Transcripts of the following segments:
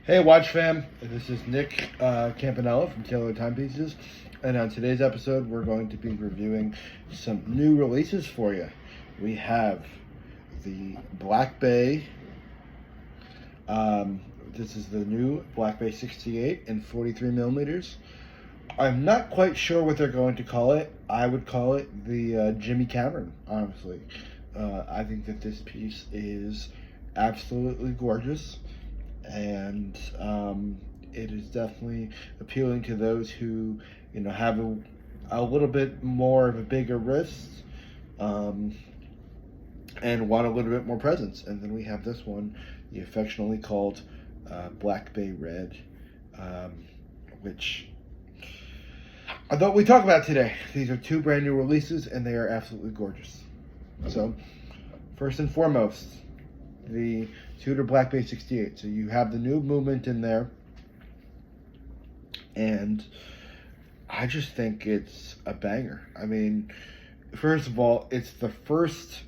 Hey, Watch fam. This is Nick Campanella from Timepieces, and on today's episode, we're going to be reviewing some new releases for you. We have the Black Bay. This is the new Black Bay 68 and 43 millimeters. I'm not quite sure what they're going to call it. I would call it the Jimmy Cameron, honestly. I think that this piece is absolutely gorgeous, and it is definitely appealing to those who have a little bit more of a bigger wrist, and want a little bit more presence. And then we have this one, the affectionately called Black Bay Red, which I thought we'd talk about today. These are two brand new releases, and they are absolutely gorgeous. So first and foremost, the Tudor Black Bay 68. So you have the new movement in there, and I just think it's a banger. I mean, first of all, it's the first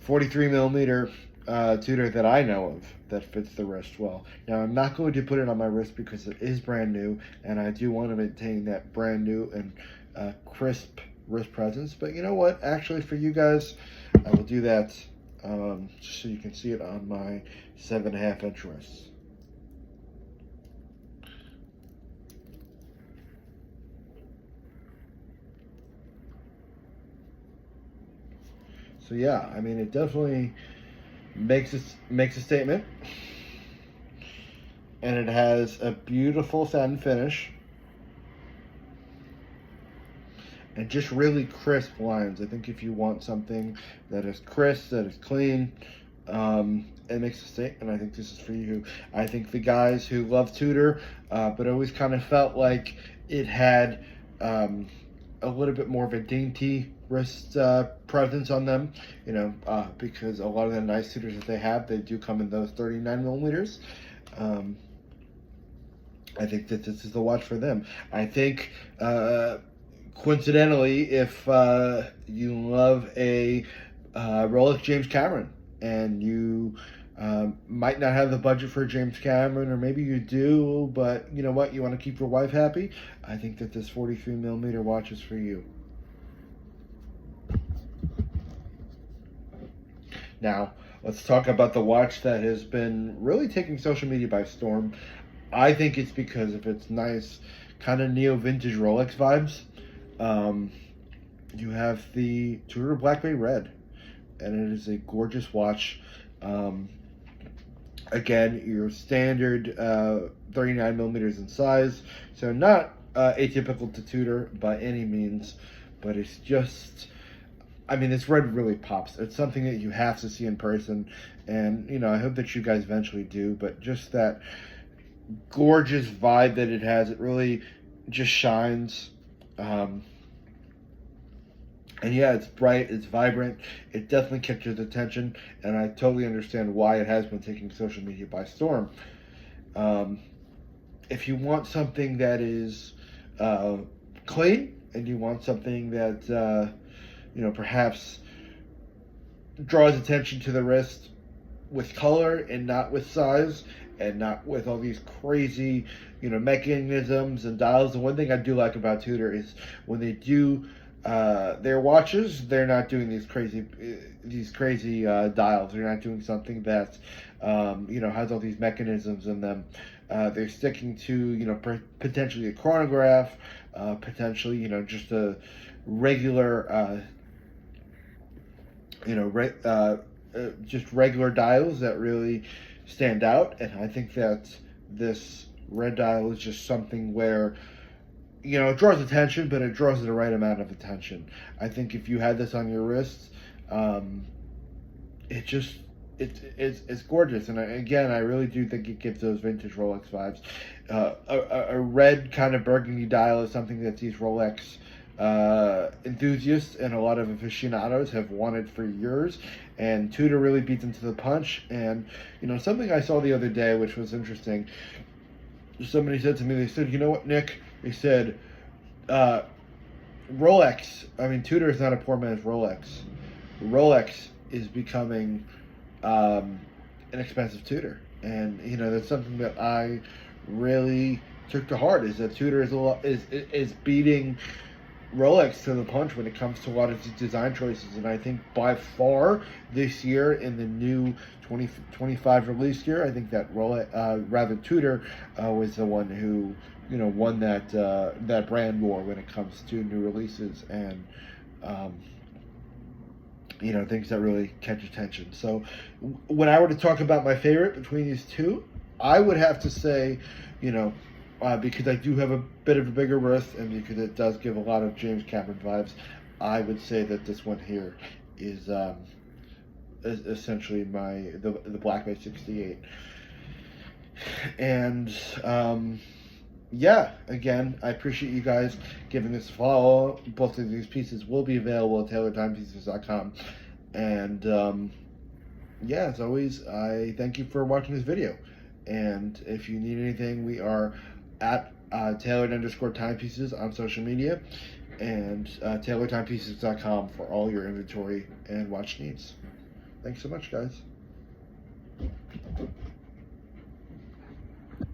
43 millimeter Tudor that I know of that fits the wrist well. Now, I'm not going to put it on my wrist because it is brand new, and I do want to maintain that brand new and crisp wrist presence. But you know what? Actually, for you guys, I will do that just so you can see it on my 7.5 inch wrist. So yeah, I mean, it definitely makes a statement, and it has a beautiful satin finish and just really crisp lines. I think if you want something that is crisp, that is clean, it makes a statement. I think this is for you. I think the guys who love Tudor, but always kind of felt like it had a little bit more of a dainty wrist presence on them, because a lot of the nice Tudors that they have, they do come in those 39 millimeters. I think that this is the watch for them. I think, coincidentally, if you love a Rolex James Cameron, and you might not have the budget for James Cameron, or maybe you do, but you know what, you want to keep your wife happy, I think that this 43 millimeter watch is for you. Now, let's talk about the watch that has been really taking social media by storm. I think it's because of its nice kind of neo-vintage Rolex vibes. You have the Tudor Black Bay Red, and it is a gorgeous watch. Again, your standard 39 millimeters in size, so not atypical to Tudor by any means, but it's just, I mean, this red really pops. It's something that you have to see in person, and I hope that you guys eventually do. But just that gorgeous vibe that it has, it really just shines. And yeah, it's bright, it's vibrant, it definitely catches attention, and I totally understand why it has been taking social media by storm. If you want something that is clean, and you want something that perhaps draws attention to the wrist with color and not with size, and not with all these crazy mechanisms and dials. And one thing I do like about Tudor is when they do their watches, they're not doing these crazy dials. They're not doing something that has all these mechanisms in them. They're sticking to potentially a chronograph, potentially just a regular just regular dials that really stand out. And I think that this red dial is just something where it draws attention, but it draws the right amount of attention. I think if you had this on your wrist, it's gorgeous. And again, I really do think it gives those vintage Rolex vibes. A red kind of burgundy dial is something that these Rolex enthusiasts and a lot of aficionados have wanted for years, and Tudor really beat them to the punch. And something I saw the other day, which was interesting, somebody said to me, they said, "You know what, Nick?" They said, Rolex, I mean, Tudor is not a poor man's Rolex. Rolex is becoming an expensive Tudor, and you know that's something that I really took to heart. Is that Tudor is beating Rolex to the punch when it comes to a lot of design choices, and I think by far this year in the new 2025 release year, I think that Tudor was the one who won that brand war when it comes to new releases and things that really catch attention. So when I were to talk about my favorite between these two, I would have to say, because I do have a bit of a bigger wrist and because it does give a lot of James Cameron vibes, I would say that this one here is essentially the Black Bay 68. And yeah, again, I appreciate you guys giving this a follow. Both of these pieces will be available at TaylorTimepieces.com. And yeah, as always, I thank you for watching this video. And if you need anything, we are at Tailored_Timepieces on social media, and TaylorTimepieces.com for all your inventory and watch needs. Thanks so much, guys.